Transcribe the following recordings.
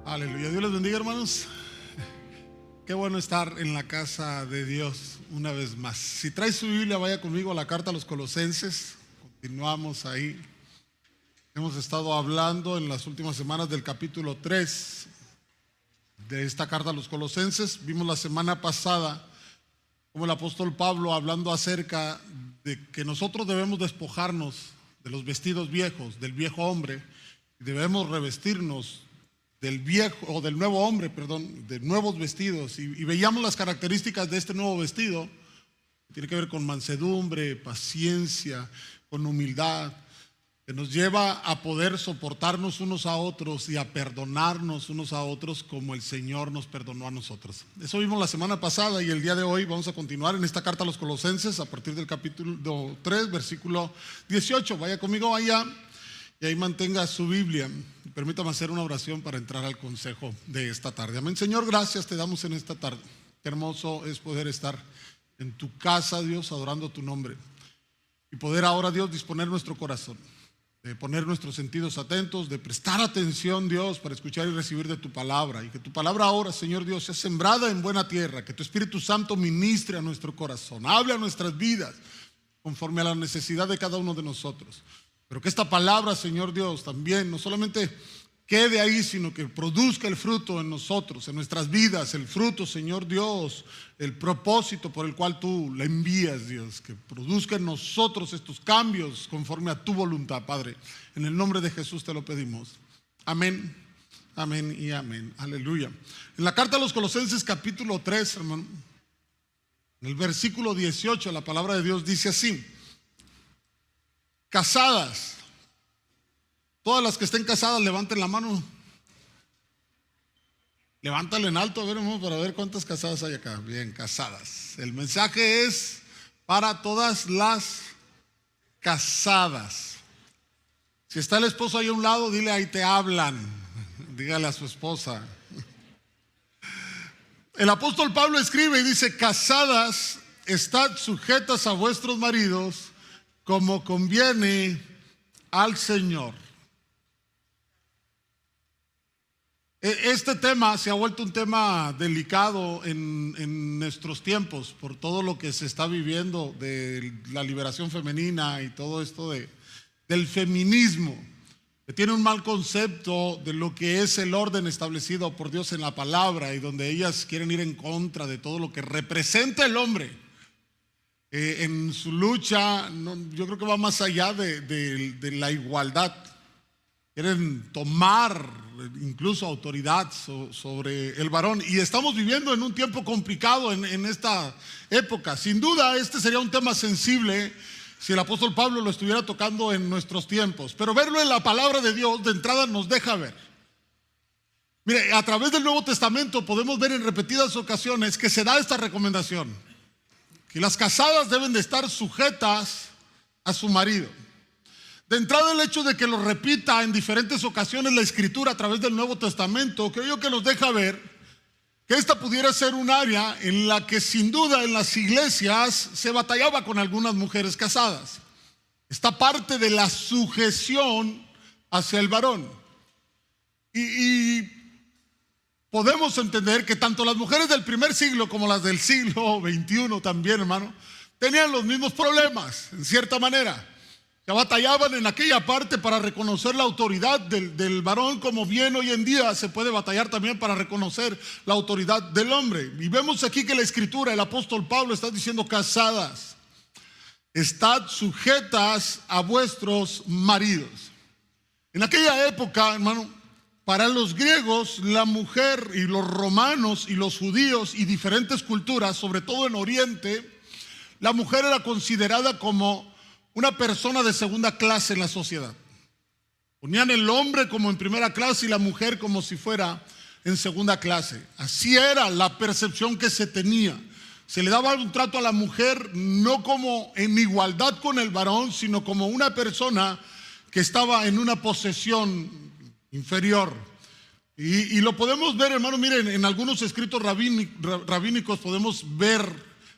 Aleluya, Dios les bendiga, hermanos. Qué bueno estar en la casa de Dios una vez más. Si trae su Biblia, vaya conmigo a la carta a los Colosenses. Continuamos ahí. Hemos estado hablando en las últimas semanas del capítulo 3 de esta carta a los Colosenses. Vimos la semana pasada como el apóstol Pablo, hablando acerca de que nosotros debemos despojarnos de los vestidos viejos, del viejo hombre, y debemos revestirnos del viejo, o del nuevo hombre, perdón, de nuevos vestidos. Y veíamos las características de este nuevo vestido. Tiene que ver con mansedumbre, paciencia, con humildad, que nos lleva a poder soportarnos unos a otros y a perdonarnos unos a otros como el Señor nos perdonó a nosotros. Eso vimos la semana pasada, y el día de hoy vamos a continuar en esta carta a los Colosenses a partir del capítulo 3, versículo 18. Vaya conmigo allá y ahí mantenga su Biblia. Permítame hacer una oración para entrar al consejo de esta tarde. Amén. Señor, gracias te damos en esta tarde. Qué hermoso es poder estar en tu casa, Dios, adorando tu nombre, y poder ahora, Dios, disponer nuestro corazón, de poner nuestros sentidos atentos, de prestar atención, Dios, para escuchar y recibir de tu palabra, y que tu palabra ahora, Señor Dios, sea sembrada en buena tierra, que tu Espíritu Santo ministre a nuestro corazón, hable a nuestras vidas conforme a la necesidad de cada uno de nosotros. Pero que esta palabra, Señor Dios, también no solamente quede ahí, sino que produzca el fruto en nosotros, en nuestras vidas, el fruto, Señor Dios, el propósito por el cual tú la envías, Dios, que produzca en nosotros estos cambios conforme a tu voluntad, Padre. En el nombre de Jesús te lo pedimos. Amén, amén y amén. Aleluya. En la carta a los Colosenses capítulo 3, hermano, en el versículo 18, la palabra de Dios dice así: casadas. Todas las que estén casadas, levanten la mano. Levántala en alto, a ver, hermano, para ver cuántas casadas hay acá. Bien, casadas. El mensaje es para todas las casadas. Si está el esposo ahí a un lado, dile: ahí te hablan. Dígale a su esposa. El apóstol Pablo escribe y dice: casadas, estad sujetas a vuestros maridos, como conviene al Señor. Este tema se ha vuelto un tema delicado en nuestros tiempos por todo lo que se está viviendo de la liberación femenina y todo esto del feminismo, que tiene un mal concepto de lo que es el orden establecido por Dios en la palabra, y donde ellas quieren ir en contra de todo lo que representa el hombre. En su lucha, yo creo que va más allá de la igualdad. Quieren tomar incluso autoridad sobre el varón, y estamos viviendo en un tiempo complicado en esta época. Sin duda este sería un tema sensible si el apóstol Pablo lo estuviera tocando en nuestros tiempos, pero verlo en la palabra de Dios de entrada nos deja ver. Mire, a través del Nuevo Testamento podemos ver en repetidas ocasiones que se da esta recomendación, que las casadas deben de estar sujetas a su marido. De entrada, el hecho de que lo repita en diferentes ocasiones la Escritura a través del Nuevo Testamento, creo yo que nos deja ver que esta pudiera ser un área en la que sin duda en las iglesias se batallaba con algunas mujeres casadas. Esta parte de la sujeción hacia el varón. Y podemos entender que tanto las mujeres del primer siglo como las del siglo XXI también, hermano, tenían los mismos problemas, en cierta manera. Que batallaban en aquella parte para reconocer la autoridad del varón, como bien hoy en día se puede batallar también para reconocer la autoridad del hombre. Y vemos aquí que la Escritura, el apóstol Pablo está diciendo: casadas, estad sujetas a vuestros maridos. En aquella época, hermano, para los griegos, la mujer, y los romanos y los judíos y diferentes culturas, sobre todo en Oriente, la mujer era considerada como una persona de segunda clase en la sociedad. Ponían el hombre como en primera clase y la mujer como si fuera en segunda clase. Así era la percepción que se tenía. Se le daba un trato a la mujer no como en igualdad con el varón, sino como una persona que estaba en una posesión inferior. Y lo podemos ver, hermano, miren, en algunos escritos rabínicos podemos ver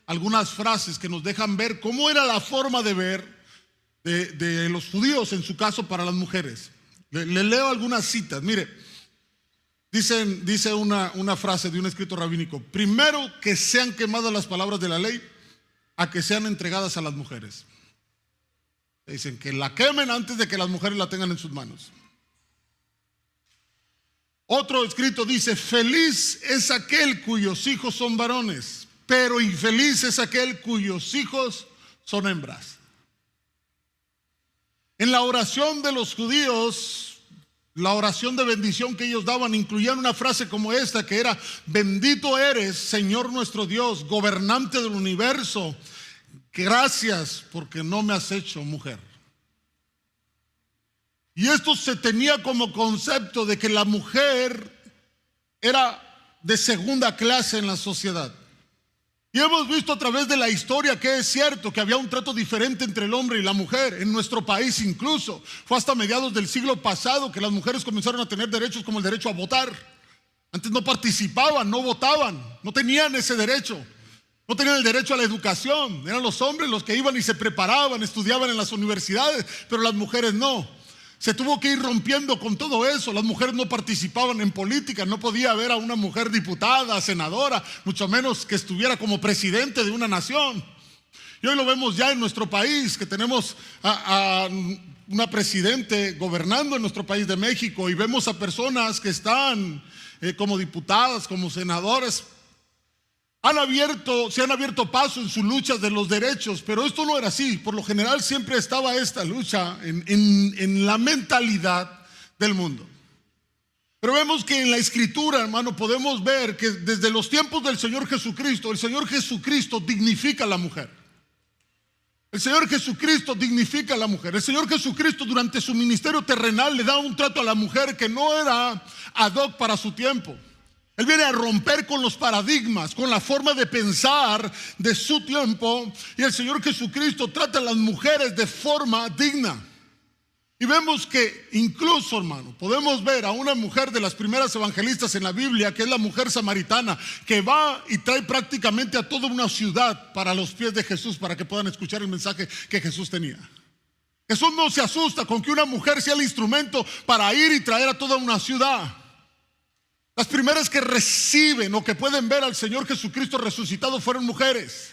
algunas frases que nos dejan ver cómo era la forma de ver de los judíos, en su caso, para las mujeres. Le leo algunas citas. Mire, Dice una frase de un escrito rabínico: primero que sean quemadas las palabras de la ley a que sean entregadas a las mujeres. Dicen que la quemen antes de que las mujeres la tengan en sus manos. Otro escrito dice: feliz es aquel cuyos hijos son varones, pero infeliz es aquel cuyos hijos son hembras. En la oración de los judíos, la oración de bendición que ellos daban, incluían una frase como esta, que era: bendito eres, Señor nuestro Dios, gobernante del universo, gracias porque no me has hecho mujer. Y esto se tenía como concepto de que la mujer era de segunda clase en la sociedad. Y hemos visto a través de la historia que es cierto que había un trato diferente entre el hombre y la mujer. En nuestro país incluso fue hasta mediados del siglo pasado que las mujeres comenzaron a tener derechos como el derecho a votar. Antes no participaban, no votaban, no tenían ese derecho. No tenían el derecho a la educación. Eran los hombres los que iban y se preparaban, estudiaban en las universidades, pero las mujeres no. Se tuvo que ir rompiendo con todo eso. Las mujeres no participaban en política. No podía haber a una mujer diputada, senadora, mucho menos que estuviera como presidente de una nación. Y hoy lo vemos ya en nuestro país, que tenemos a una presidente gobernando en nuestro país de México, y vemos a personas que están como diputadas, como senadoras. Se han abierto paso en sus luchas de los derechos, pero esto no era así. Por lo general siempre estaba esta lucha en la mentalidad del mundo. Pero vemos que en la Escritura, hermano, podemos ver que desde los tiempos del Señor Jesucristo, el Señor Jesucristo dignifica a la mujer. El Señor Jesucristo dignifica a la mujer. El Señor Jesucristo durante su ministerio terrenal le da un trato a la mujer que no era ad hoc para su tiempo. Él viene a romper con los paradigmas, con la forma de pensar de su tiempo. Y el Señor Jesucristo trata a las mujeres de forma digna. Y vemos que incluso, hermano, podemos ver a una mujer de las primeras evangelistas en la Biblia, que es la mujer samaritana, que va y trae prácticamente a toda una ciudad para los pies de Jesús, para que puedan escuchar el mensaje que Jesús tenía. Jesús no se asusta con que una mujer sea el instrumento para ir y traer a toda una ciudad. Las primeras que reciben o que pueden ver al Señor Jesucristo resucitado fueron mujeres.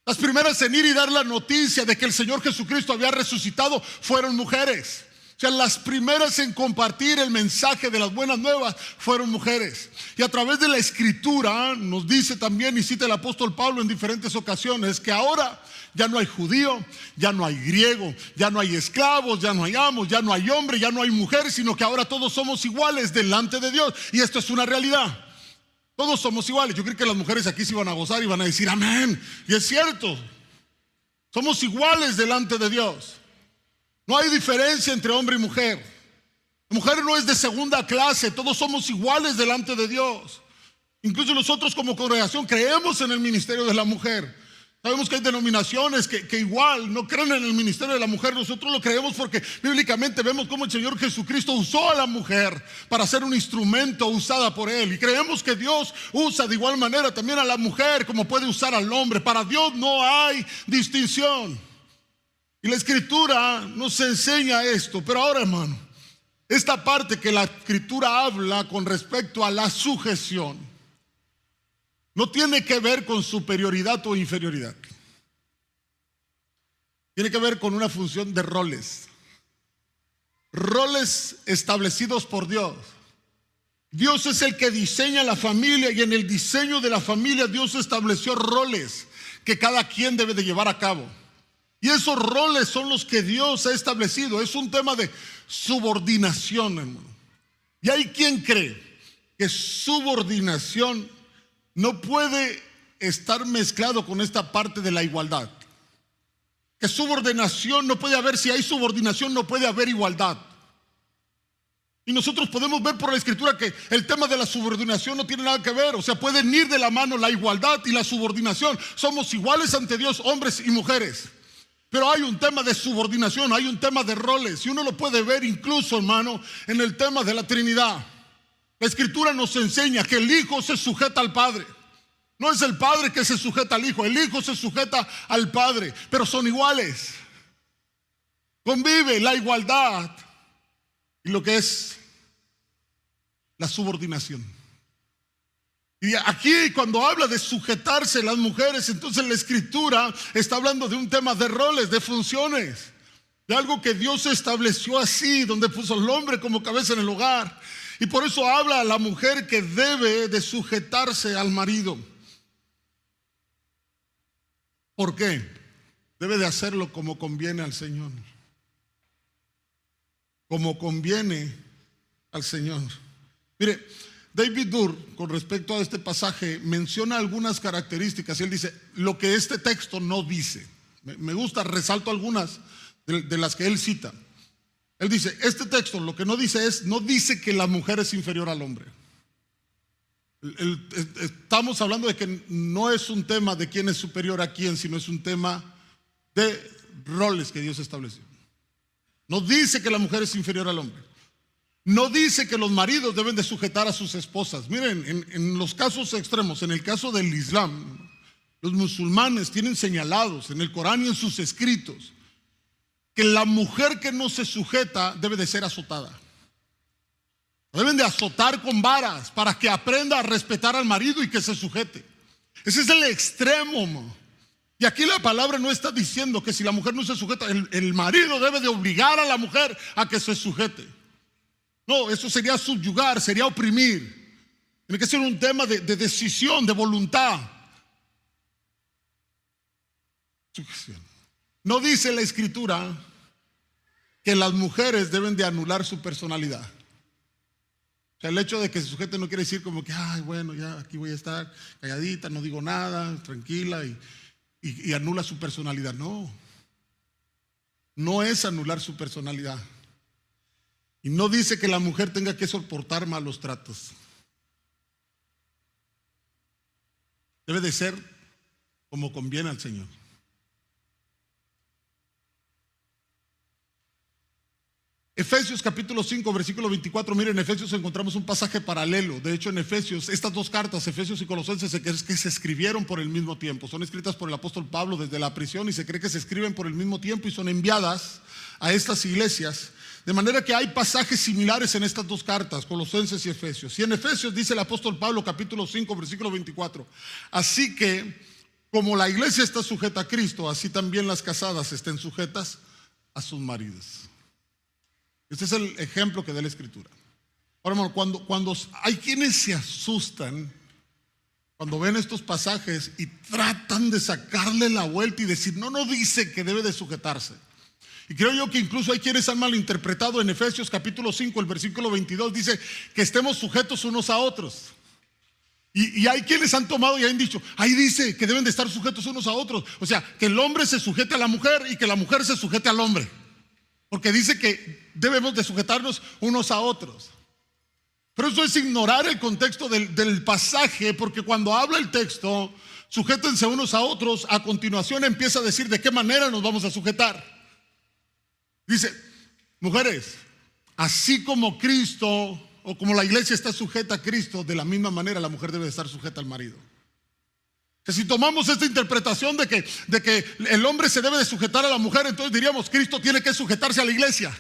Las primeras en ir y dar la noticia de que el Señor Jesucristo había resucitado fueron mujeres. O sea, las primeras en compartir el mensaje de las buenas nuevas fueron mujeres. Y a través de la Escritura nos dice también, y cita el apóstol Pablo en diferentes ocasiones, que ahora ya no hay judío, ya no hay griego, ya no hay esclavos, ya no hay amos, ya no hay hombre, ya no hay mujer, sino que ahora todos somos iguales delante de Dios. Y esto es una realidad. Todos somos iguales. Yo creo que las mujeres aquí se iban a gozar y van a decir amén. Y es cierto. Somos iguales delante de Dios. No hay diferencia entre hombre y mujer. La mujer no es de segunda clase. Todos somos iguales delante de Dios. Incluso nosotros como congregación creemos en el ministerio de la mujer. Sabemos que hay denominaciones que igual no creen en el ministerio de la mujer. Nosotros lo creemos porque bíblicamente vemos cómo el Señor Jesucristo usó a la mujer para ser un instrumento usada por Él. Y creemos que Dios usa de igual manera también a la mujer como puede usar al hombre. Para Dios no hay distinción. Y la Escritura nos enseña esto. Pero ahora, hermano, esta parte que la Escritura habla con respecto a la sujeción no tiene que ver con superioridad o inferioridad. Tiene que ver con una función de roles. Roles establecidos por Dios. Dios es el que diseña la familia, y en el diseño de la familia Dios estableció roles que cada quien debe de llevar a cabo. Y esos roles son los que Dios ha establecido. Es un tema de subordinación, hermano. Y hay quien cree que subordinación no puede estar mezclado con esta parte de la igualdad. Que subordinación no puede haber, si hay subordinación no puede haber igualdad. Y nosotros podemos ver por la Escritura que el tema de la subordinación no tiene nada que ver. O sea, pueden ir de la mano la igualdad y la subordinación. Somos iguales ante Dios, hombres y mujeres. Pero hay un tema de subordinación, hay un tema de roles. Y uno lo puede ver incluso, hermano, en el tema de la Trinidad. La Escritura nos enseña que el Hijo se sujeta al Padre. No es el Padre que se sujeta al Hijo, el Hijo se sujeta al Padre, pero son iguales. Convive la igualdad y lo que es la subordinación. Y aquí cuando habla de sujetarse las mujeres, entonces la Escritura está hablando de un tema de roles, de funciones, de algo que Dios estableció así, donde puso al hombre como cabeza en el hogar. Y por eso habla a la mujer que debe de sujetarse al marido. ¿Por qué? Debe de hacerlo como conviene al Señor. Como conviene al Señor. Mire, David Durr, con respecto a este pasaje, menciona algunas características. Él dice, lo que este texto no dice. Me gusta, resalto algunas de las que él cita. Él dice, este texto lo que no dice es, no dice que la mujer es inferior al hombre. Estamos hablando de que no es un tema de quién es superior a quién, sino es un tema de roles que Dios estableció. No dice que la mujer es inferior al hombre. No dice que los maridos deben de sujetar a sus esposas. Miren, en los casos extremos, en el caso del Islam, los musulmanes tienen señalados en el Corán y en sus escritos que la mujer que no se sujeta debe de ser azotada. Deben de azotar con varas para que aprenda a respetar al marido y que se sujete. Ese es el extremo. Y aquí la palabra no está diciendo que si la mujer no se sujeta, el marido debe de obligar a la mujer a que se sujete. No, eso sería subyugar, sería oprimir. Tiene que ser un tema de decisión, de voluntad. Sujeción. No dice la Escritura que las mujeres deben de anular su personalidad. O sea, el hecho de que se sujete no quiere decir como que, ay, bueno, ya aquí voy a estar calladita, no digo nada, tranquila y anula su personalidad. No, no es anular su personalidad. Y no dice que la mujer tenga que soportar malos tratos. Debe de ser como conviene al Señor. Efesios capítulo 5, versículo 24. Miren, en Efesios encontramos un pasaje paralelo. De hecho, en Efesios, estas dos cartas, Efesios y Colosenses, se cree que se escribieron por el mismo tiempo. Son escritas por el apóstol Pablo desde la prisión y se cree que se escriben por el mismo tiempo y son enviadas a estas iglesias. De manera que hay pasajes similares en estas dos cartas, Colosenses y Efesios. Y en Efesios dice el apóstol Pablo, capítulo 5, versículo 24. Así que, como la iglesia está sujeta a Cristo, así también las casadas estén sujetas a sus maridos. Este es el ejemplo que da la Escritura. Ahora, hermano, cuando hay quienes se asustan cuando ven estos pasajes y tratan de sacarle la vuelta y decir, no dice que debe de sujetarse. Y creo yo que incluso hay quienes han malinterpretado en Efesios capítulo 5, el versículo 22, dice que estemos sujetos unos a otros. Y hay quienes han tomado y han dicho, ahí dice que deben de estar sujetos unos a otros. O sea, que el hombre se sujete a la mujer y que la mujer se sujete al hombre. Porque dice que debemos de sujetarnos unos a otros. Pero eso es ignorar el contexto del pasaje, porque cuando habla el texto, sujétense unos a otros, a continuación empieza a decir de qué manera nos vamos a sujetar. Dice, mujeres, así como Cristo o como la iglesia está sujeta a Cristo, de la misma manera la mujer debe estar sujeta al marido. Que si tomamos esta interpretación de que el hombre se debe de sujetar a la mujer, entonces diríamos, Cristo tiene que sujetarse a la iglesia.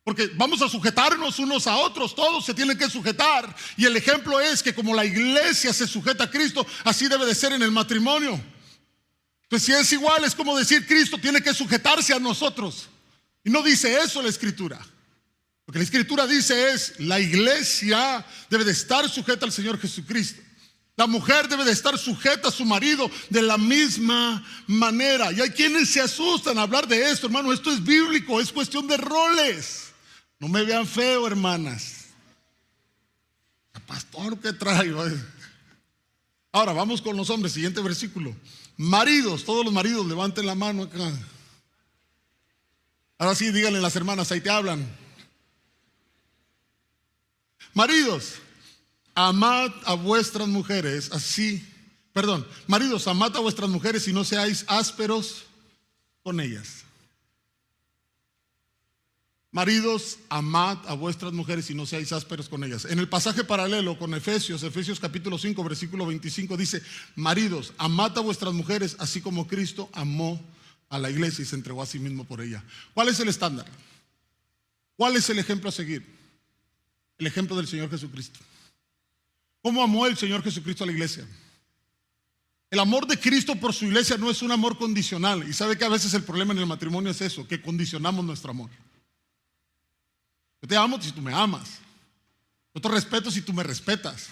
Porque vamos a sujetarnos unos a otros, todos se tienen que sujetar. Y el ejemplo es que como la iglesia se sujeta a Cristo, así debe de ser en el matrimonio. Entonces, si es igual, es como decir, Cristo tiene que sujetarse a nosotros. Y no dice eso la Escritura. Lo que la Escritura dice es, la iglesia debe de estar sujeta al Señor Jesucristo. La mujer debe de estar sujeta a su marido de la misma manera. Y hay quienes se asustan a hablar de esto, hermano. Esto es bíblico, es cuestión de roles. No me vean feo, hermanas. Pastor, ¿qué traigo? Ahora vamos con los hombres, siguiente versículo. Maridos, todos los maridos levanten la mano acá. Ahora sí, díganle a las hermanas, ahí te hablan. Maridos, amad a vuestras mujeres maridos, amad a vuestras mujeres y no seáis ásperos con ellas. Maridos, amad a vuestras mujeres y no seáis ásperos con ellas. En el pasaje paralelo con Efesios capítulo 5, versículo 25 dice, maridos, amad a vuestras mujeres así como Cristo amó a la iglesia y se entregó a sí mismo por ella. ¿Cuál es el estándar? ¿Cuál es el ejemplo a seguir? El ejemplo del Señor Jesucristo. ¿Cómo amó el Señor Jesucristo a la iglesia? El amor de Cristo por su iglesia no es un amor condicional. Y sabe que a veces el problema en el matrimonio es eso, que condicionamos nuestro amor. Yo te amo si tú me amas. Yo te respeto si tú me respetas.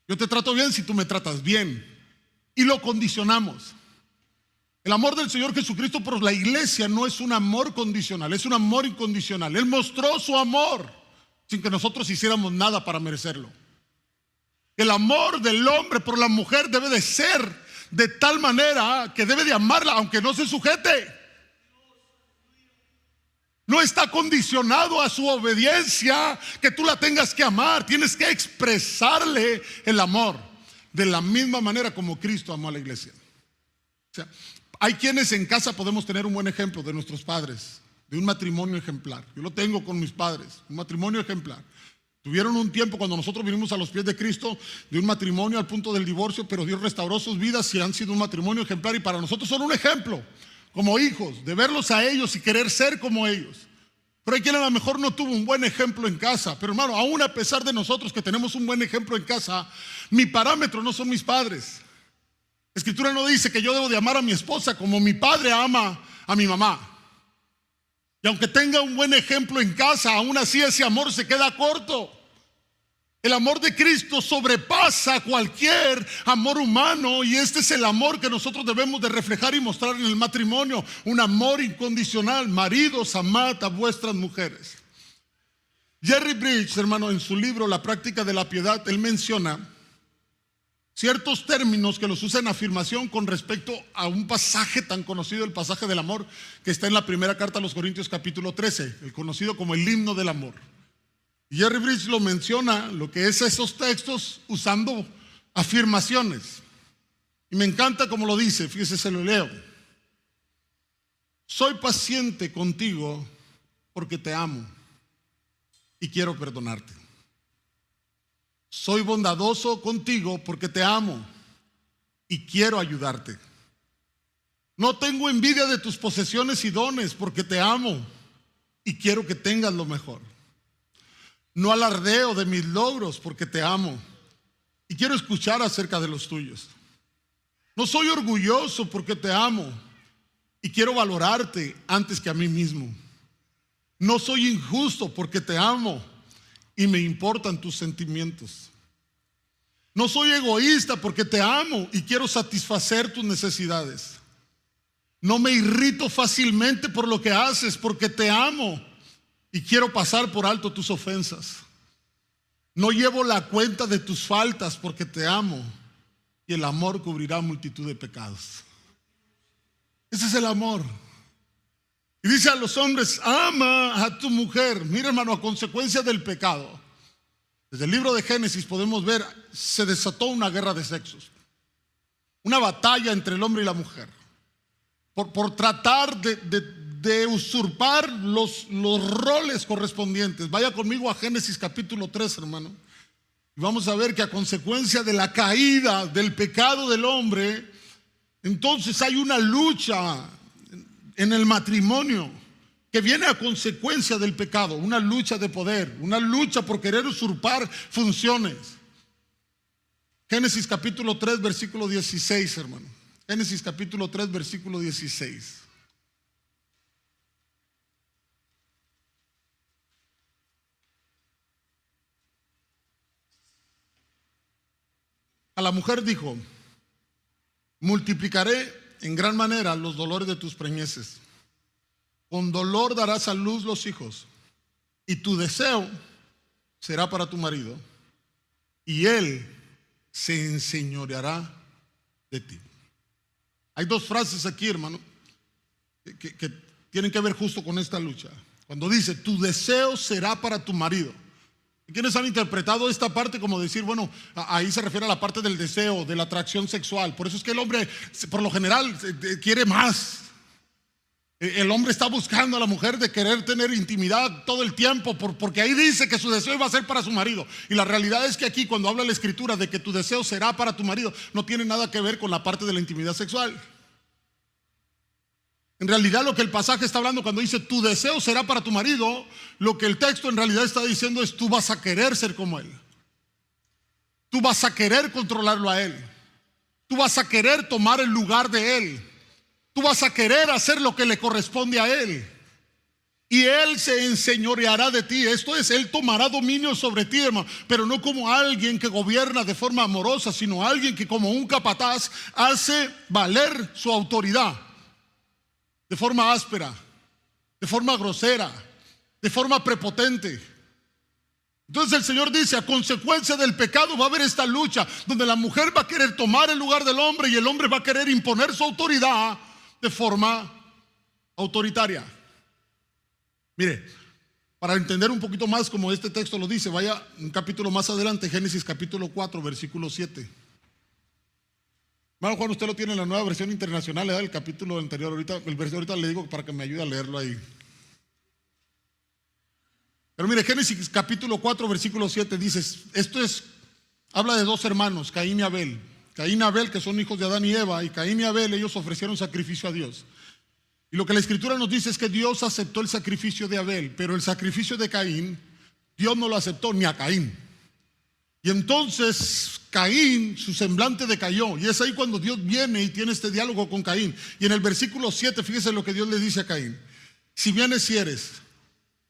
Yo te trato bien si tú me tratas bien. Y lo condicionamos. El amor del Señor Jesucristo por la iglesia no es un amor condicional, es un amor incondicional. Él mostró su amor sin que nosotros hiciéramos nada para merecerlo. El amor del hombre por la mujer debe de ser de tal manera que debe de amarla aunque no se sujete. No está condicionado a su obediencia que tú la tengas que amar. Tienes que expresarle el amor de la misma manera como Cristo amó a la iglesia. O sea, hay quienes en casa podemos tener un buen ejemplo de nuestros padres, de un matrimonio ejemplar. Yo lo tengo con mis padres, un matrimonio ejemplar. Tuvieron un tiempo cuando nosotros vinimos a los pies de Cristo de un matrimonio al punto del divorcio, pero Dios restauró sus vidas y han sido un matrimonio ejemplar y para nosotros son un ejemplo como hijos, de verlos a ellos y querer ser como ellos. Pero hay quien a lo mejor no tuvo un buen ejemplo en casa. Pero hermano, aún a pesar de nosotros que tenemos un buen ejemplo en casa, mi parámetro no son mis padres. La Escritura no dice que yo debo de amar a mi esposa como mi padre ama a mi mamá. Y aunque tenga un buen ejemplo en casa, aún así ese amor se queda corto. El amor de Cristo sobrepasa cualquier amor humano y este es el amor que nosotros debemos de reflejar y mostrar en el matrimonio. Un amor incondicional. Maridos, amad a vuestras mujeres. Jerry Bridges, hermano, en su libro La práctica de la piedad, él menciona ciertos términos que los usa en afirmación con respecto a un pasaje tan conocido, el pasaje del amor, que está en la primera carta a los Corintios capítulo 13, el conocido como el himno del amor. Y Jerry Bridges lo menciona, lo que es esos textos, usando afirmaciones. Y me encanta como lo dice, fíjese, se lo leo. Soy paciente contigo porque te amo y quiero perdonarte. Soy bondadoso contigo porque te amo y quiero ayudarte. No tengo envidia de tus posesiones y dones porque te amo y quiero que tengas lo mejor. No alardeo de mis logros porque te amo y quiero escuchar acerca de los tuyos. No soy orgulloso porque te amo y quiero valorarte antes que a mí mismo. No soy injusto porque te amo y me importan tus sentimientos. No soy egoísta porque te amo y quiero satisfacer tus necesidades. No me irrito fácilmente por lo que haces porque te amo y quiero pasar por alto tus ofensas. No llevo la cuenta de tus faltas porque te amo y el amor cubrirá multitud de pecados. Ese es el amor. Y dice a los hombres, ama a tu mujer. Mira, hermano, a consecuencia del pecado. Desde el libro de Génesis podemos ver, se desató una guerra de sexos. Una batalla entre el hombre y la mujer. Por tratar de usurpar los roles correspondientes. Vaya conmigo a Génesis capítulo 3, hermano. Y vamos a ver que a consecuencia de la caída, del pecado del hombre, entonces hay una lucha en el matrimonio que viene a consecuencia del pecado, una lucha de poder, una lucha por querer usurpar funciones. Génesis capítulo 3, versículo 16, hermano. Génesis capítulo 3, versículo 16. A la mujer dijo, multiplicaré en gran manera los dolores de tus preñeces. Con dolor darás a luz los hijos, y tu deseo será para tu marido, y él se enseñoreará de ti. Hay dos frases aquí, hermano, que tienen que ver justo con esta lucha. Cuando dice, tu deseo será para tu marido. ¿Quiénes han interpretado esta parte como decir, bueno, ahí se refiere a la parte del deseo, de la atracción sexual? Por eso es que el hombre, por lo general, quiere más. El hombre está buscando a la mujer de querer tener intimidad todo el tiempo, porque ahí dice que su deseo va a ser para su marido. Y la realidad es que aquí, cuando habla la Escritura de que tu deseo será para tu marido, no tiene nada que ver con la parte de la intimidad sexual. En realidad lo que el pasaje está hablando cuando dice tu deseo será para tu marido, lo que el texto en realidad está diciendo es tú vas a querer ser como él. Tú vas a querer controlarlo a él. Tú vas a querer tomar el lugar de él. Tú vas a querer hacer lo que le corresponde a él. Y él se enseñoreará de ti. Esto es, él tomará dominio sobre ti, hermano. Pero no como alguien que gobierna de forma amorosa, sino alguien que como un capataz hace valer su autoridad. De forma áspera, de forma grosera, de forma prepotente. Entonces el Señor dice, a consecuencia del pecado va a haber esta lucha donde la mujer va a querer tomar el lugar del hombre y el hombre va a querer imponer su autoridad de forma autoritaria. Mire, para entender un poquito más como este texto lo dice, vaya un capítulo más adelante, Génesis capítulo 4, versículo 7. Hermano Juan, usted lo tiene en la Nueva Versión Internacional, le da el capítulo anterior, ahorita le digo para que me ayude a leerlo ahí. Pero mire, Génesis capítulo 4, versículo 7 dice, habla de dos hermanos, Caín y Abel. Caín y Abel, que son hijos de Adán y Eva, y Caín y Abel, ellos ofrecieron sacrificio a Dios. Y lo que la Escritura nos dice es que Dios aceptó el sacrificio de Abel, pero el sacrificio de Caín, Dios no lo aceptó ni a Caín. Y entonces Caín, su semblante decayó. Y es ahí cuando Dios viene y tiene este diálogo con Caín. Y en el versículo 7, fíjese lo que Dios le dice a Caín. Si bien hicieres,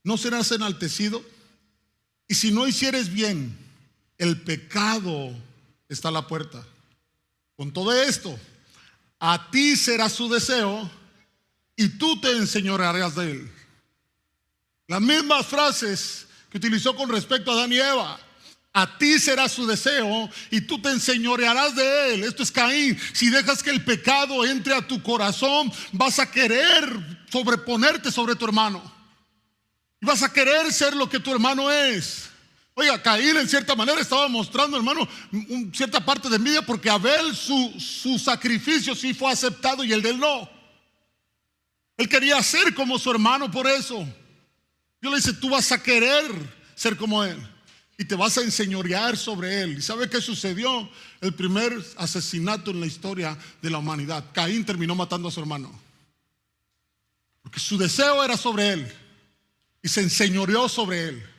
no serás enaltecido. Y si no hicieres bien, el pecado está a la puerta. Con todo esto, a ti será su deseo y tú te enseñorearás de él. Las mismas frases que utilizó con respecto a Adán y Eva. A ti será su deseo y tú te enseñorearás de él. Esto es Caín. Si dejas que el pecado entre a tu corazón, vas a querer sobreponerte sobre tu hermano. Y vas a querer ser lo que tu hermano es. Oiga, Caín en cierta manera estaba mostrando, hermano, cierta parte de envidia porque Abel su sacrificio sí fue aceptado y el de él no. Él quería ser como su hermano por eso. Dios le dice, tú vas a querer ser como él. Y te vas a enseñorear sobre él. ¿Y sabe qué sucedió? El primer asesinato en la historia de la humanidad. Caín terminó matando a su hermano. Porque su deseo era sobre él. Y se enseñoreó sobre él.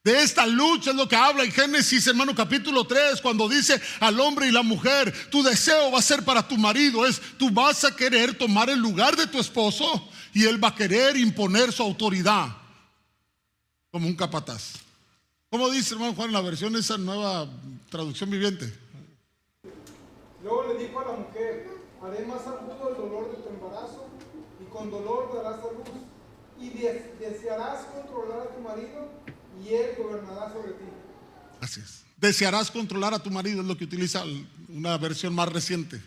De esta lucha es lo que habla en Génesis, hermano, capítulo 3. Cuando dice al hombre y la mujer, tu deseo va a ser para tu marido. Tú vas a querer tomar el lugar de tu esposo. Y él va a querer imponer su autoridad. Como un capataz. ¿Cómo dice, hermano Juan, en la versión esa nueva traducción viviente? Luego le dijo a la mujer, haré más agudo el dolor de tu embarazo y con dolor darás a luz y desearás controlar a tu marido y él gobernará sobre ti. Así es. Desearás controlar a tu marido, es lo que utiliza una versión más reciente.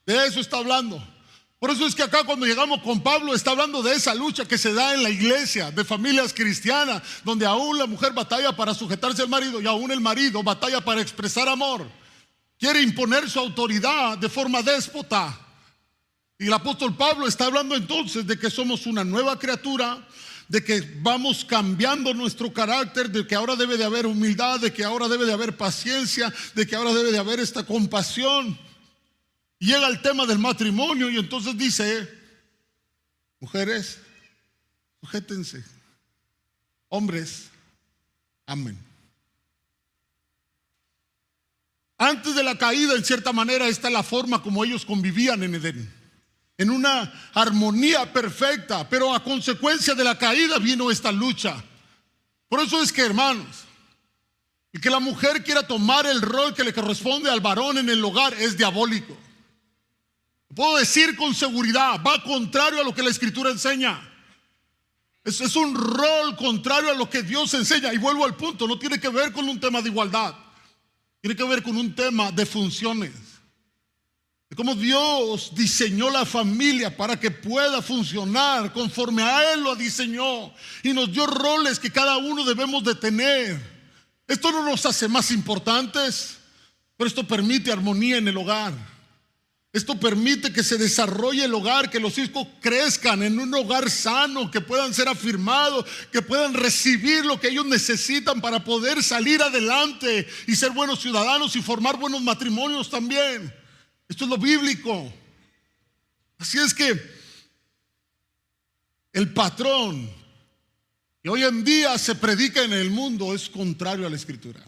De eso está hablando. Por eso es que acá cuando llegamos con Pablo está hablando de esa lucha que se da en la iglesia, de familias cristianas, donde aún la mujer batalla para sujetarse al marido y aún el marido batalla para expresar amor. Quiere imponer su autoridad de forma déspota. Y el apóstol Pablo está hablando entonces de que somos una nueva criatura, de que vamos cambiando nuestro carácter, de que ahora debe de haber humildad, de que ahora debe de haber paciencia, de que ahora debe de haber esta compasión. Llega el tema del matrimonio y entonces dice, mujeres, sujétense, hombres, amen. Antes de la caída, en cierta manera, esta es la forma como ellos convivían en Edén, en una armonía perfecta, pero a consecuencia de la caída vino esta lucha. Por eso es que, hermanos, el que la mujer quiera tomar el rol que le corresponde al varón en el hogar es diabólico. Puedo decir con seguridad, va contrario a lo que la Escritura enseña. Es un rol contrario a lo que Dios enseña. Y vuelvo al punto, no tiene que ver con un tema de igualdad. Tiene que ver con un tema de funciones. De cómo Dios diseñó la familia para que pueda funcionar conforme a Él lo diseñó. Y nos dio roles que cada uno debemos de tener. Esto no nos hace más importantes, pero esto permite armonía en el hogar. Esto permite que se desarrolle el hogar, que los hijos crezcan en un hogar sano, que puedan ser afirmados, que puedan recibir lo que ellos necesitan para poder salir adelante y ser buenos ciudadanos y formar buenos matrimonios también. Esto es lo bíblico. Así es que El patrón que hoy en día se predica en el mundo es contrario a la Escritura.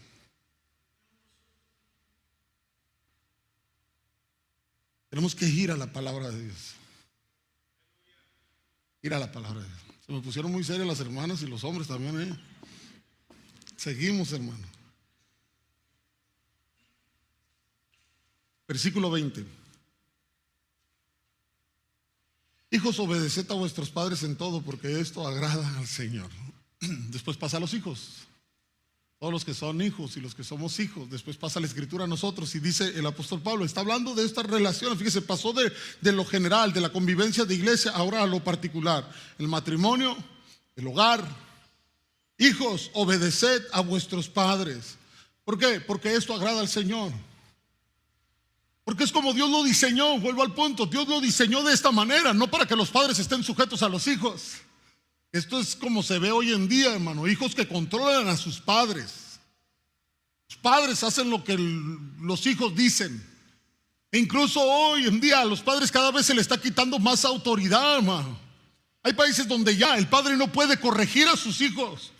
Tenemos que ir a la palabra de Dios. Ir a la palabra de Dios. Se me pusieron muy serias las hermanas y los hombres también, Seguimos, hermano. Versículo 20. Hijos, obedeced a vuestros padres en todo, porque esto agrada al Señor. Después pasa a los hijos. Todos los que son hijos y los que somos hijos. Después pasa la Escritura a nosotros y dice el apóstol Pablo, está hablando de estas relaciones. Fíjese, pasó de lo general, de la convivencia de iglesia, ahora a lo particular. El matrimonio, el hogar. Hijos, obedeced a vuestros padres. ¿Por qué? Porque esto agrada al Señor. Porque es como Dios lo diseñó. Vuelvo al punto, Dios lo diseñó de esta manera, no para que los padres estén sujetos a los hijos. Esto es como se ve hoy en día, hermano. Hijos que controlan a sus padres. Los padres hacen lo que los hijos dicen. E incluso hoy en día a los padres cada vez se les está quitando más autoridad, hermano. Hay países donde ya el padre no puede corregir a sus hijos,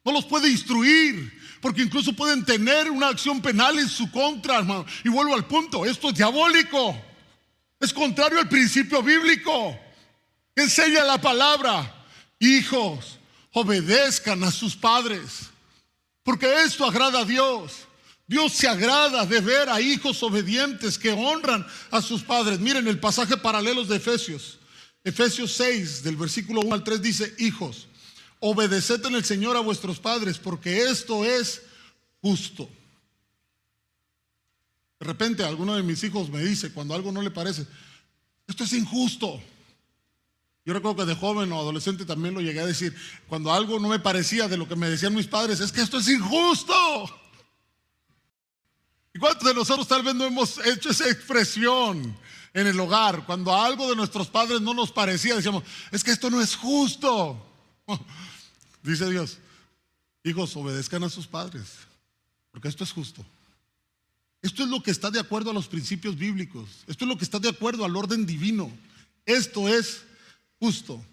no los puede instruir, porque incluso pueden tener una acción penal en su contra, hermano. Y vuelvo al punto, esto es diabólico. Es contrario al principio bíblico. Enseña la palabra. Hijos, obedezcan a sus padres, porque esto agrada a Dios. Dios se agrada de ver a hijos obedientes que honran a sus padres. Miren el pasaje paralelo de Efesios. Efesios 6, del versículo 1 al 3 dice: hijos, obedeced en el Señor a vuestros padres, porque esto es justo. De repente alguno de mis hijos me dice, cuando algo no le parece, esto es injusto. Yo recuerdo que de joven o adolescente también lo llegué a decir. Cuando algo no me parecía de lo que me decían mis padres, es que esto es injusto. ¿Y cuántos de nosotros tal vez no hemos hecho esa expresión en el hogar? Cuando algo de nuestros padres no nos parecía, decíamos, es que esto no es justo. Dice Dios, hijos, obedezcan a sus padres, porque esto es justo. Esto es lo que está de acuerdo a los principios bíblicos. Esto es lo que está de acuerdo al orden divino. Esto es justo.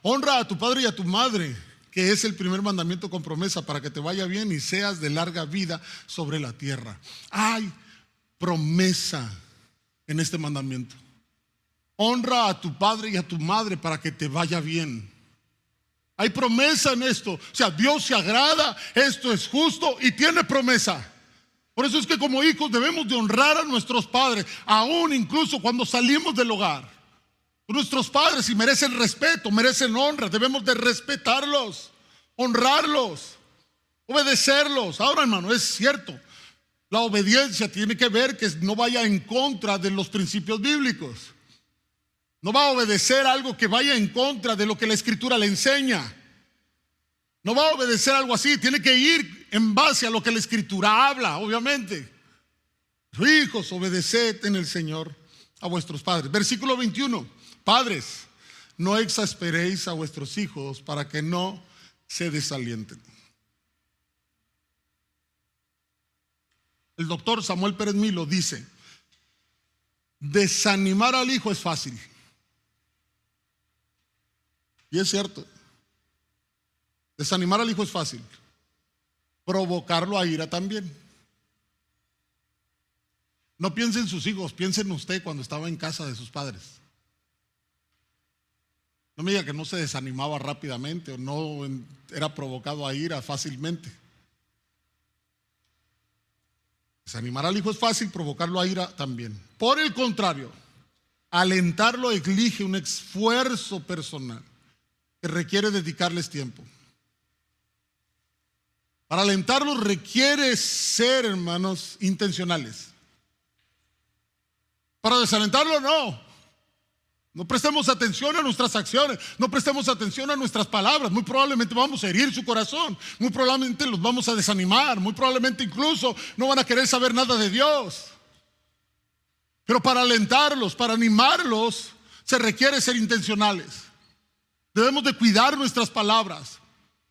Honra a tu padre y a tu madre, que es el primer mandamiento con promesa para que te vaya bien y seas de larga vida sobre la tierra. Hay promesa en este mandamiento. Honra a tu padre y a tu madre para que te vaya bien. Hay promesa en esto. O sea, Dios se agrada, esto es justo y tiene promesa. Por eso es que como hijos debemos de honrar a nuestros padres, aún incluso cuando salimos del hogar. Nuestros padres, si merecen respeto, merecen honra, debemos de respetarlos, honrarlos, obedecerlos. Ahora, hermano, es cierto, la obediencia tiene que ver que no vaya en contra de los principios bíblicos. No va a obedecer algo que vaya en contra de lo que la Escritura le enseña. No va a obedecer algo así, tiene que ir en base a lo que la Escritura habla, obviamente. Hijos, obedeced en el Señor a vuestros padres. Versículo 21. Padres, no exasperéis a vuestros hijos para que no se desalienten. El doctor Samuel Pérez Milo dice, desanimar al hijo es fácil. Y es cierto. Desanimar al hijo es fácil. Provocarlo a ira también. No piense en sus hijos, piense en usted cuando estaba en casa de sus padres. No me diga que no se desanimaba rápidamente o no era provocado a ira fácilmente. Desanimar al hijo es fácil, provocarlo a ira también. Por el contrario, alentarlo exige un esfuerzo personal que requiere dedicarles tiempo. Para alentarlos requiere ser, hermanos, intencionales. Para desalentarlo, no. No prestemos atención a nuestras acciones, no prestemos atención a nuestras palabras. Muy probablemente vamos a herir su corazón, muy probablemente los vamos a desanimar, muy probablemente incluso no van a querer saber nada de Dios. Pero para alentarlos, para animarlos, se requiere ser intencionales. Debemos de cuidar nuestras palabras.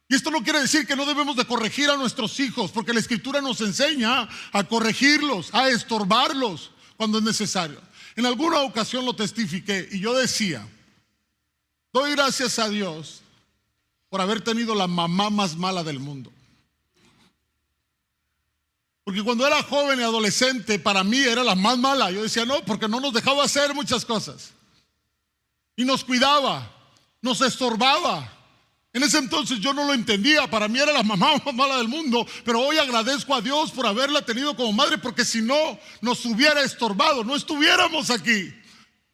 Y esto no quiere decir que no debemos de corregir a nuestros hijos, porque la Escritura nos enseña a corregirlos, a estorbarlos cuando es necesario. En alguna ocasión lo testifiqué y yo decía, Doy gracias a Dios por haber tenido la mamá más mala del mundo. Porque cuando era joven y adolescente, para mí era la más mala. Yo decía, no, porque no nos dejaba hacer muchas cosas. Y nos cuidaba, nos estorbaba. En ese entonces yo no lo entendía, para mí era la mamá más mala del mundo. Pero hoy agradezco a Dios por haberla tenido como madre, porque si no nos hubiera estorbado, no estuviéramos aquí.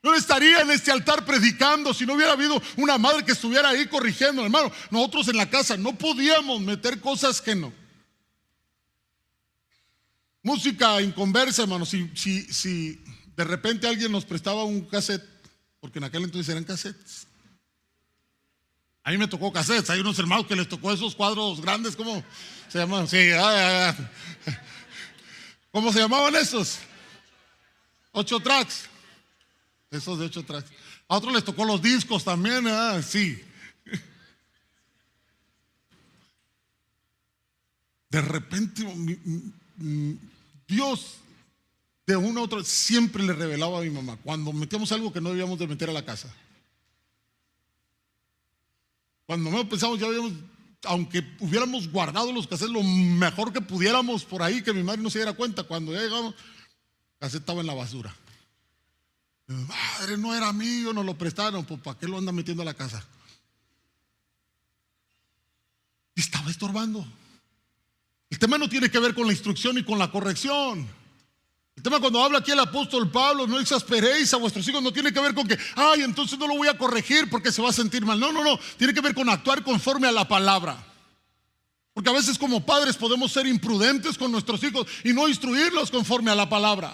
No estaría en este altar predicando si no hubiera habido una madre que estuviera ahí corrigiendo. Hermano, nosotros en la casa no podíamos meter cosas que no. Música inconversa, hermano. Si de repente alguien nos prestaba un cassette, porque en aquel entonces eran cassettes. A mí me tocó cassettes. Hay unos hermanos que les tocó esos cuadros grandes, ¿cómo se llamaban? Sí, ¿cómo se llamaban esos? 8 tracks. Esos de 8 tracks. A otros les tocó los discos también, sí. De repente Dios de una u otra siempre le revelaba a mi mamá cuando metíamos algo que no debíamos de meter a la casa. Cuando no pensamos, ya habíamos, aunque hubiéramos guardado los cassettes lo mejor que pudiéramos por ahí, que mi madre no se diera cuenta, cuando ya llegamos, el cassette estaba en la basura. Madre, no era mío, nos lo prestaron, pues ¿para qué lo anda metiendo a la casa? Y estaba estorbando. El tema no tiene que ver con la instrucción y con la corrección. El tema, cuando habla aquí el apóstol Pablo, no exasperéis a vuestros hijos, no tiene que ver con que, ay, entonces no lo voy a corregir porque se va a sentir mal. No, tiene que ver con actuar conforme a la palabra. Porque a veces como padres podemos ser imprudentes con nuestros hijos y no instruirlos conforme a la palabra.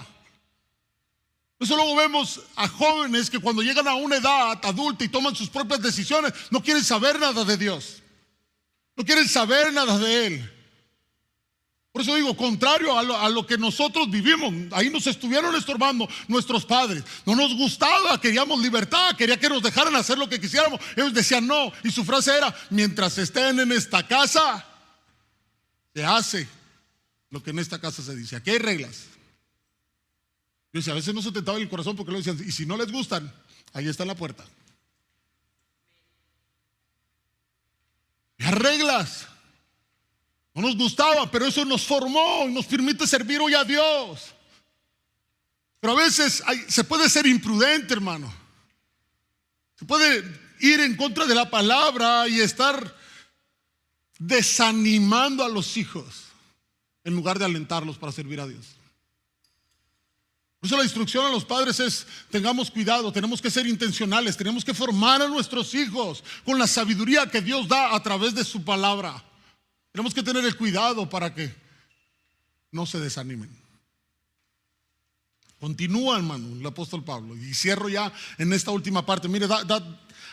Eso luego vemos a jóvenes que cuando llegan a una edad adulta y toman sus propias decisiones, no quieren saber nada de Dios. No quieren saber nada de Él. Por eso digo, contrario a lo que nosotros vivimos, ahí nos estuvieron estorbando nuestros padres. No nos gustaba, queríamos libertad, quería que nos dejaran hacer lo que quisiéramos. Ellos decían no, y su frase era, mientras estén en esta casa, se hace lo que en esta casa se dice. Aquí hay reglas. Yo decía, a veces no se tentaba en el corazón porque lo decían, y si no les gustan, ahí está en la puerta. Hay reglas. No nos gustaba, pero eso nos formó y nos permite servir hoy a Dios. Pero a veces se puede ser imprudente, hermano. Se puede ir en contra de la palabra y estar desanimando a los hijos en lugar de alentarlos para servir a Dios. Por eso la instrucción a los padres es: tengamos cuidado, tenemos que ser intencionales, tenemos que formar a nuestros hijos con la sabiduría que Dios da a través de su palabra. Tenemos que tener el cuidado para que no se desanimen. Continúa, hermano, el apóstol Pablo, y cierro ya en esta última parte. Mire,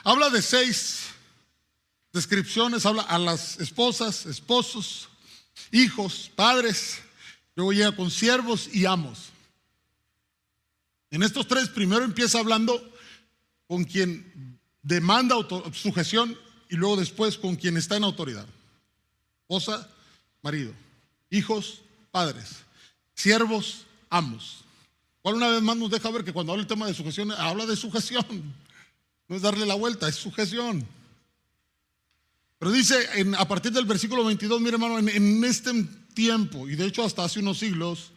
habla de 6 descripciones, habla a las esposas, esposos, hijos, padres, luego llega con siervos y amos. En estos 3 primero empieza hablando con quien demanda sujeción y luego después con quien está en autoridad. Esposa, marido, hijos, padres, siervos, amos. ¿Cuál una vez más nos deja ver que cuando habla el tema de sujeción, habla de sujeción? No es darle la vuelta, es sujeción. Pero dice a partir del versículo 22, mire, hermano, en este tiempo, y de hecho hasta hace unos siglos,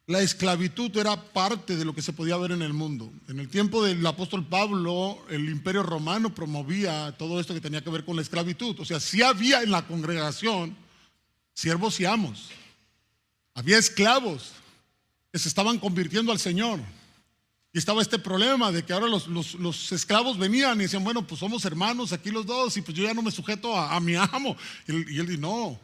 la esclavitud era parte de lo que se podía ver en el mundo. En el tiempo del apóstol Pablo, el imperio romano promovía todo esto que tenía que ver con la esclavitud. O sea, sí había en la congregación siervos y amos. Había esclavos que se estaban convirtiendo al Señor. Y estaba este problema de que ahora los esclavos venían y decían, bueno, pues somos hermanos aquí los dos y pues yo ya no me sujeto a mi amo. Y él dice, no.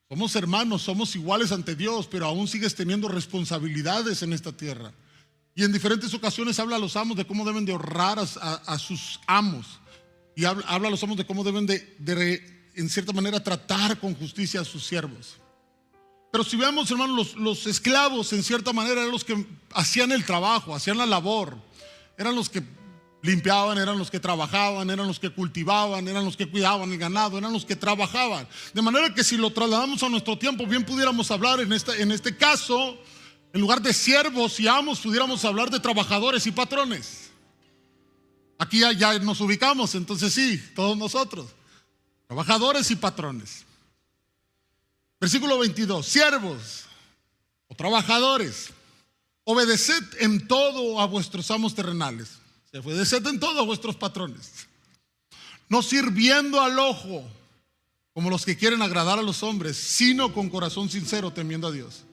Somos hermanos, somos iguales ante Dios, pero aún sigues teniendo responsabilidades en esta tierra. Y en diferentes ocasiones habla a los amos de cómo deben de honrar a sus amos. Y habla a los amos de cómo deben de en cierta manera, tratar con justicia a sus siervos. Pero si vemos, hermanos, los esclavos en cierta manera eran los que hacían el trabajo, hacían la labor. Eran los que limpiaban, eran los que trabajaban, eran los que cultivaban, eran los que cuidaban el ganado, eran los que trabajaban. De manera que si lo trasladamos a nuestro tiempo, bien pudiéramos hablar en este caso, en lugar de siervos y amos, pudiéramos hablar de trabajadores y patrones. Aquí ya nos ubicamos, entonces sí, todos nosotros, trabajadores y patrones. Versículo 22, siervos o trabajadores, obedeced en todo a vuestros amos terrenales. Obedeced en todo a vuestros patrones, no sirviendo al ojo como los que quieren agradar a los hombres, sino con corazón sincero, temiendo a Dios.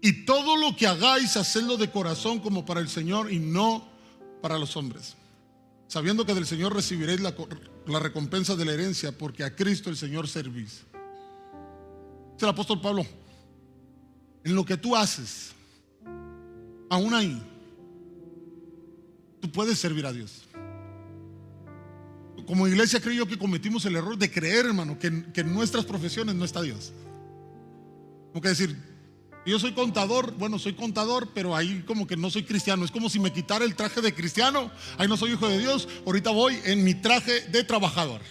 Y todo lo que hagáis, hacedlo de corazón como para el Señor y no para los hombres, sabiendo que del Señor recibiréis la recompensa de la herencia, porque a Cristo el Señor servís. Dice el apóstol Pablo, en lo que tú haces, aún ahí, tú puedes servir a Dios. Como iglesia creo yo que cometimos el error de creer, hermano, que en nuestras profesiones no está Dios. Como que decir, yo soy contador, bueno, soy contador, pero ahí como que no soy cristiano. Es como si me quitara el traje de cristiano, ahí no soy hijo de Dios, ahorita voy en mi traje de trabajador.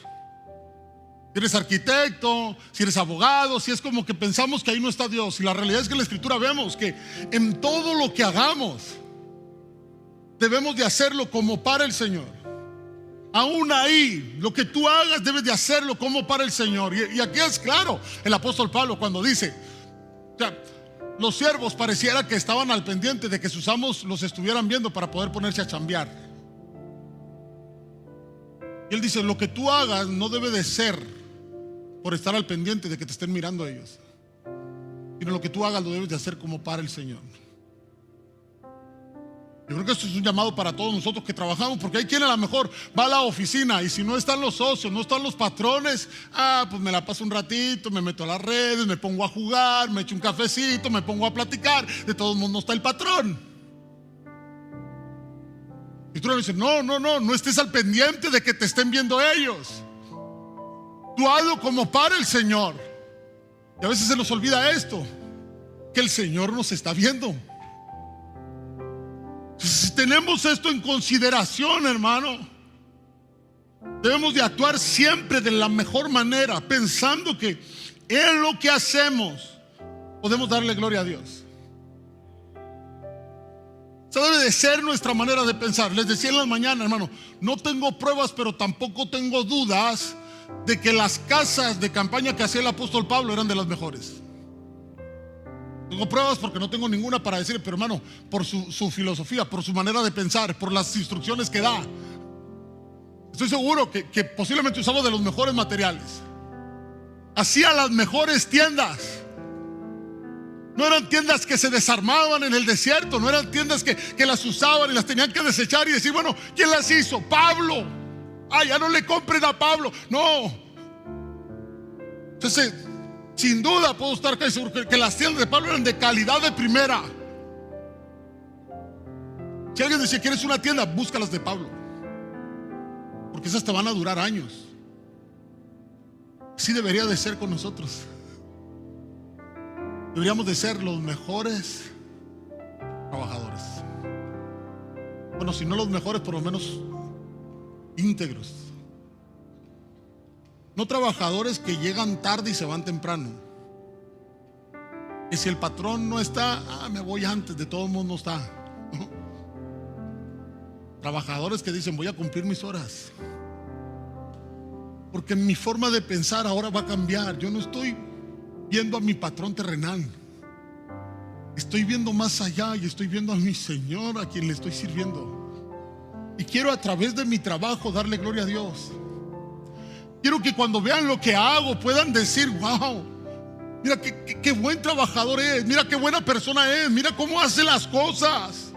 Si eres arquitecto, si eres abogado, si es como que pensamos que ahí no está Dios. Y la realidad es que en la Escritura vemos que en todo lo que hagamos debemos de hacerlo como para el Señor. Aún ahí, lo que tú hagas debes de hacerlo como para el Señor. Y aquí es claro el apóstol Pablo cuando dice, o sea, los siervos pareciera que estaban al pendiente de que sus amos los estuvieran viendo para poder ponerse a chambear. Y él dice, lo que tú hagas no debe de ser por estar al pendiente de que te estén mirando ellos, sino lo que tú hagas lo debes de hacer como para el Señor. Yo creo que esto es un llamado para todos nosotros que trabajamos, porque hay quien a lo mejor va a la oficina y si no están los socios, no están los patrones, pues me la paso un ratito, me meto a las redes, me pongo a jugar, me echo un cafecito, me pongo a platicar. De todo el mundo no está el patrón. Y tú le dices, no estés al pendiente de que te estén viendo ellos. Tú hazlo como para el Señor. Y a veces se nos olvida esto, que el Señor nos está viendo. Si tenemos esto en consideración, hermano, debemos de actuar siempre de la mejor manera, pensando que en lo que hacemos podemos darle gloria a Dios. Esa debe de ser nuestra manera de pensar. Les decía en la mañana, hermano, no tengo pruebas, pero tampoco tengo dudas de que las casas de campaña que hacía el apóstol Pablo eran de las mejores. Tengo pruebas porque no tengo ninguna para decir, pero hermano, por su filosofía, por su manera de pensar, por las instrucciones que da, estoy seguro que posiblemente usaba de los mejores materiales. Hacía las mejores tiendas. No eran tiendas que se desarmaban en el desierto, no eran tiendas que las usaban y las tenían que desechar y decir, bueno, ¿quién las hizo? Pablo. Ya no le compren a Pablo. No. Entonces, sin duda puedo estar casi seguro que las tiendas de Pablo eran de calidad de primera. Si alguien dice, ¿quieres una tienda? Búscalas de Pablo, porque esas te van a durar años. Así debería de ser con nosotros. Deberíamos de ser los mejores trabajadores. Bueno, si no los mejores, por lo menos íntegros. No trabajadores que llegan tarde y se van temprano. Y si el patrón no está, me voy antes, de todo el mundo no está. ¿No? Trabajadores que dicen, voy a cumplir mis horas, porque mi forma de pensar ahora va a cambiar. Yo no estoy viendo a mi patrón terrenal, estoy viendo más allá y estoy viendo a mi Señor, a quien le estoy sirviendo. Y quiero a través de mi trabajo darle gloria a Dios. Quiero que cuando vean lo que hago puedan decir, wow, mira qué buen trabajador es, mira qué buena persona es, mira cómo hace las cosas.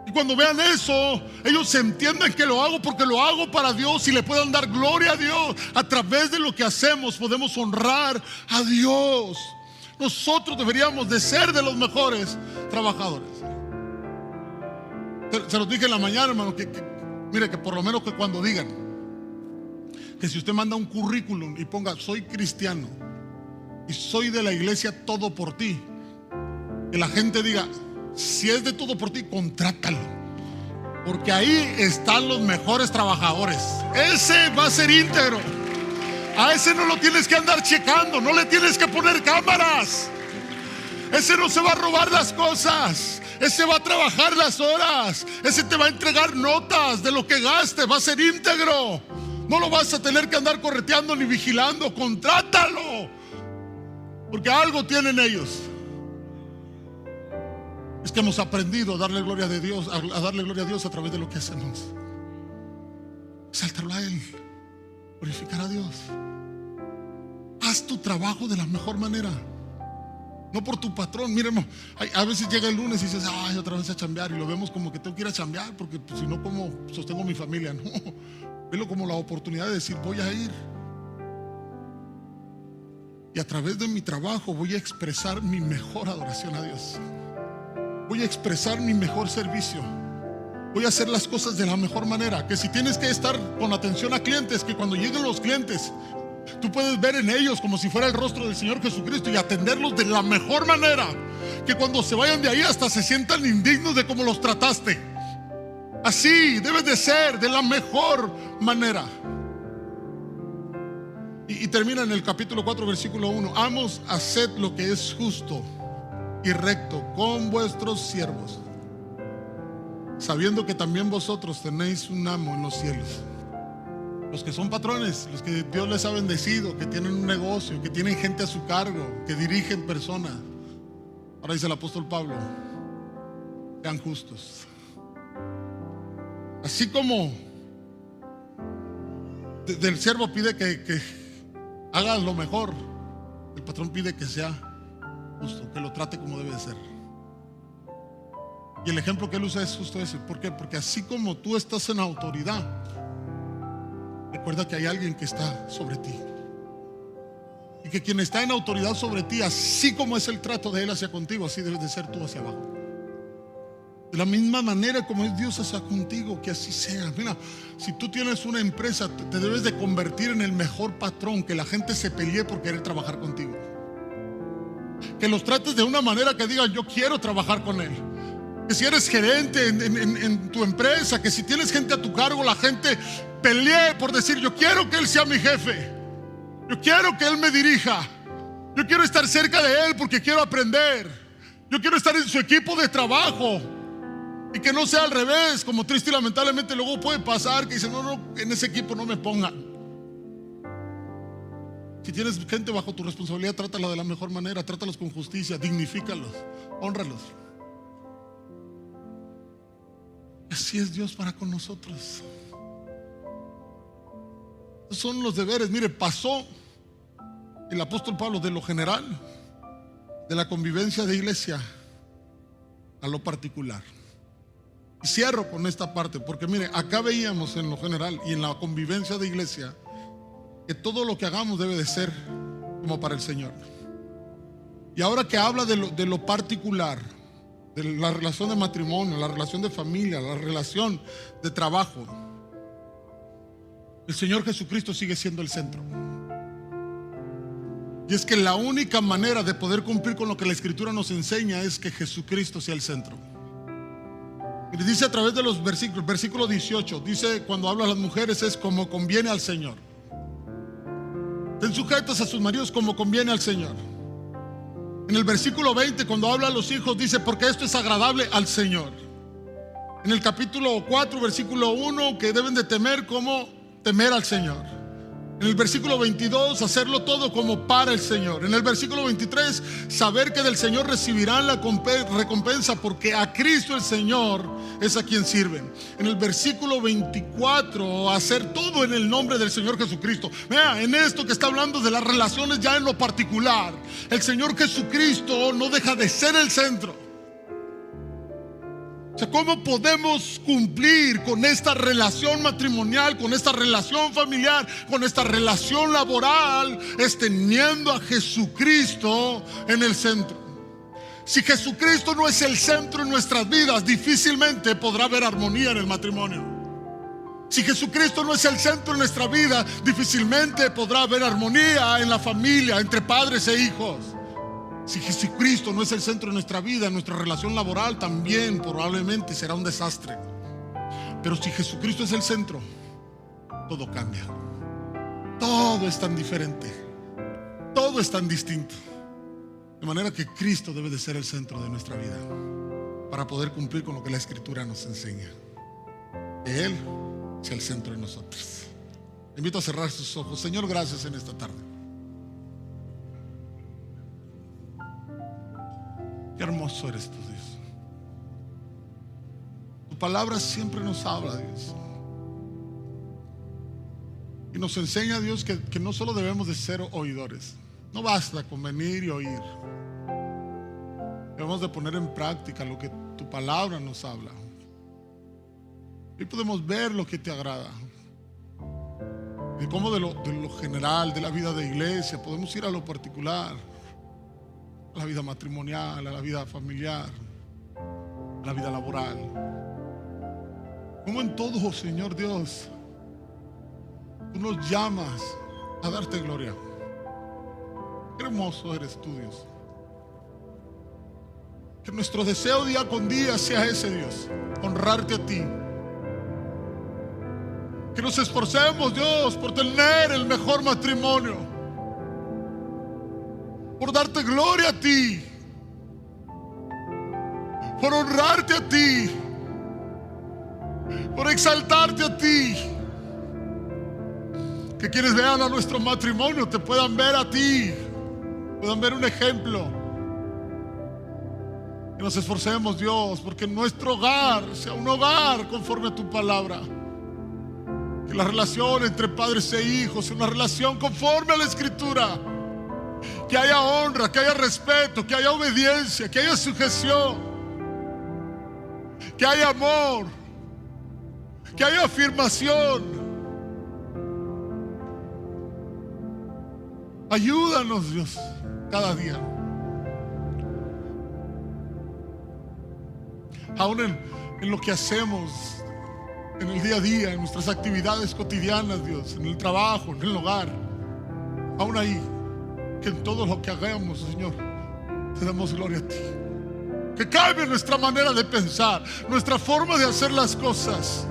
Y cuando vean eso, ellos se entiendan que lo hago porque lo hago para Dios y le puedan dar gloria a Dios. A través de lo que hacemos podemos honrar a Dios. Nosotros deberíamos de ser de los mejores trabajadores. Se los dije en la mañana, hermano, mire, que por lo menos que cuando digan que si usted manda un currículum y ponga, soy cristiano y soy de la iglesia Todo por Ti, que la gente diga, si es de Todo por Ti, contrátalo, porque ahí están los mejores trabajadores. Ese va a ser íntegro. A ese no lo tienes que andar checando, no le tienes que poner cámaras. Ese no se va a robar las cosas. Ese va a trabajar las horas. Ese te va a entregar notas de lo que gaste. Va a ser íntegro. No lo vas a tener que andar correteando ni vigilando. Contrátalo, porque algo tienen ellos. Es que hemos aprendido a darle gloria a Dios, a darle gloria a Dios a través de lo que hacemos. Exaltarlo a Él, glorificar a Dios. Haz tu trabajo de la mejor manera, no por tu patrón. Miren, a veces llega el lunes y dices, ay, otra vez a chambear, y lo vemos como que tengo que ir a chambear, porque pues, si no, ¿cómo sostengo mi familia? No, velo como la oportunidad de decir, voy a ir, y a través de mi trabajo voy a expresar mi mejor adoración a Dios. Voy a expresar mi mejor servicio. Voy a hacer las cosas de la mejor manera. Que si tienes que estar con atención a clientes, que cuando lleguen los clientes tú puedes ver en ellos como si fuera el rostro del Señor Jesucristo y atenderlos de la mejor manera. Que cuando se vayan de ahí hasta se sientan indignos de cómo los trataste. Así debe de ser, de la mejor manera. Y termina en el capítulo 4, versículo 1. Amos, haced lo que es justo y recto con vuestros siervos, sabiendo que también vosotros tenéis un amo en los cielos. Los que son patrones, los que Dios les ha bendecido, que tienen un negocio, que tienen gente a su cargo, que dirigen personas. Ahora dice el apóstol Pablo, sean justos. Así como del siervo pide que haga lo mejor, el patrón pide que sea justo, que lo trate como debe de ser. Y el ejemplo que él usa es justo ese. ¿Por qué? Porque así como tú estás en autoridad, recuerda que hay alguien que está sobre ti, y que quien está en autoridad sobre ti, así como es el trato de él hacia contigo, así debes de ser tú hacia abajo. De la misma manera como es Dios hacia contigo, que así sea. Mira, si tú tienes una empresa, te debes de convertir en el mejor patrón, que la gente se pelee por querer trabajar contigo, que los trates de una manera que digan, yo quiero trabajar con él. Que si eres gerente en tu empresa, que si tienes gente a tu cargo, la gente pelee por decir, yo quiero que él sea mi jefe, yo quiero que él me dirija, yo quiero estar cerca de él porque quiero aprender, yo quiero estar en su equipo de trabajo. Y que no sea al revés, como triste y lamentablemente luego puede pasar, que dicen, no, en ese equipo no me pongan. Si tienes gente bajo tu responsabilidad, trátala de la mejor manera, trátalos con justicia, dignifícalos, hónralos. Así es Dios para con nosotros. Esos son los deberes. Mire, pasó el apóstol Pablo de lo general, de la convivencia de iglesia, a lo particular. Y cierro con esta parte, porque mire, acá veíamos en lo general y en la convivencia de iglesia que todo lo que hagamos debe de ser como para el Señor. Y ahora que habla de lo particular, de la relación de matrimonio, la relación de familia, la relación de trabajo, el Señor Jesucristo sigue siendo el centro. Y es que la única manera de poder cumplir con lo que la Escritura nos enseña es que Jesucristo sea el centro. Y dice a través de los versículos, versículo 18, dice cuando habla a las mujeres es como conviene al Señor. Estén sujetas a sus maridos como conviene al Señor. En el versículo 20, cuando habla a los hijos, dice porque esto es agradable al Señor. En el capítulo 4, versículo 1, que deben de temer como temer al Señor. En el versículo 22, hacerlo todo como para el Señor. En el versículo 23, saber que del Señor recibirán la recompensa, porque a Cristo el Señor es a quien sirven. En el versículo 24, hacer todo en el nombre del Señor Jesucristo. Vea, en esto que está hablando de las relaciones ya en lo particular, el Señor Jesucristo no deja de ser el centro. O sea, ¿cómo podemos cumplir con esta relación matrimonial, con esta relación familiar, con esta relación laboral? Es teniendo a Jesucristo en el centro. Si Jesucristo no es el centro en nuestras vidas, difícilmente podrá haber armonía en el matrimonio. Si Jesucristo no es el centro en nuestra vida, difícilmente podrá haber armonía en la familia, entre padres e hijos. Si Jesucristo no es el centro de nuestra vida, nuestra relación laboral también probablemente será un desastre. Pero si Jesucristo es el centro, todo cambia. Todo es tan diferente. Todo es tan distinto. De manera que Cristo debe de ser el centro de nuestra vida. para poder cumplir con lo que la Escritura nos enseña. Que Él sea el centro de nosotros. Te invito a cerrar sus ojos. Señor, gracias en esta tarde. Qué hermoso eres tú, Dios. Tu palabra siempre nos habla, Dios, y nos enseña, Dios, que no solo debemos de ser oidores. No basta con venir y oír. Debemos de poner en práctica lo que tu palabra nos habla. Y podemos ver lo que te agrada. Y cómo de lo general, de la vida de iglesia, podemos ir a lo particular. A la vida matrimonial, a la vida familiar, a la vida laboral. Como en todo, Señor Dios, tú nos llamas a darte gloria. Qué hermoso eres tú, Dios. Que nuestro deseo día con día sea ese, Dios, honrarte a ti. Que nos esforcemos, Dios, por tener el mejor matrimonio, por darte gloria a ti, por honrarte a ti, por exaltarte a ti. Que quienes vean a nuestro matrimonio te puedan ver a ti, puedan ver un ejemplo. Que nos esforcemos, Dios, porque nuestro hogar sea un hogar conforme a tu palabra. Que la relación entre padres e hijos sea una relación conforme a la Escritura. Que haya honra, que haya respeto, que haya obediencia, que haya sujeción, que haya amor, que haya afirmación. Ayúdanos, Dios, cada día. Aún en lo que hacemos, en el día a día, en nuestras actividades cotidianas, Dios, en el trabajo, en el hogar, aún ahí, que en todo lo que hagamos, Señor, te damos gloria a ti. Que cambie nuestra manera de pensar, nuestra forma de hacer las cosas.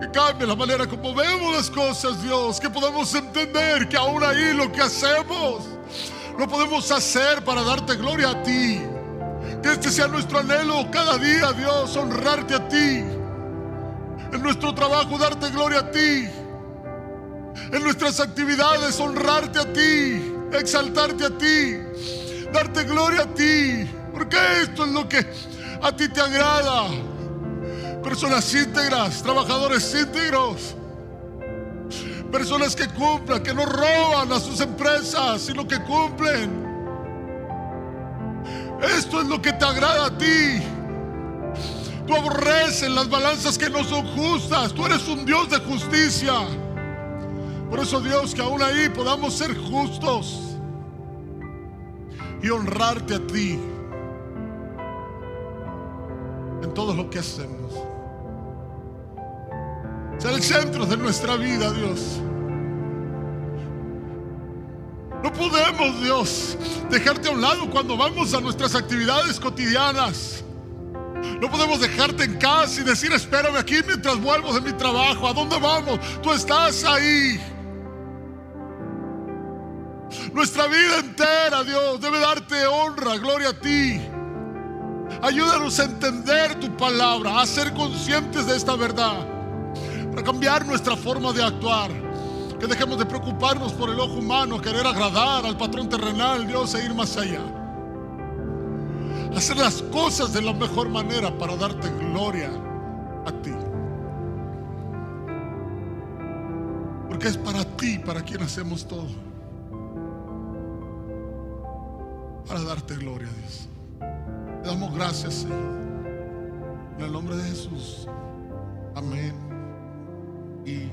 Que cambie la manera como vemos las cosas, Dios. Que podamos entender que aún ahí lo que hacemos lo podemos hacer para darte gloria a ti. Que este sea nuestro anhelo cada día, Dios, honrarte a ti. En nuestro trabajo darte gloria a ti. En nuestras actividades honrarte a ti, exaltarte a ti, darte gloria a ti. Porque esto es lo que a ti te agrada. Personas íntegras, trabajadores íntegros, personas que cumplan, que no roban a sus empresas, sino que cumplen. Esto es lo que te agrada a ti. Tú aborreces las balanzas que no son justas. Tú eres un Dios de justicia. Por eso, Dios, que aún ahí podamos ser justos y honrarte a ti en todo lo que hacemos. Sea el centro de nuestra vida, Dios. No podemos, Dios, dejarte a un lado cuando vamos a nuestras actividades cotidianas. No podemos dejarte en casa y decir: espérame aquí mientras vuelvo de mi trabajo. ¿A dónde vamos? Tú estás ahí. Nuestra vida entera, Dios, debe darte honra, gloria a ti. Ayúdanos a entender tu palabra, a ser conscientes de esta verdad, para cambiar nuestra forma de actuar. Que dejemos de preocuparnos por el ojo humano, querer agradar al patrón terrenal, Dios, e ir más allá. Hacer las cosas de la mejor manera para darte gloria a ti. Porque es para ti, para quien hacemos todo. Para darte gloria, Dios. Te damos gracias, Señor. En el nombre de Jesús. Amén y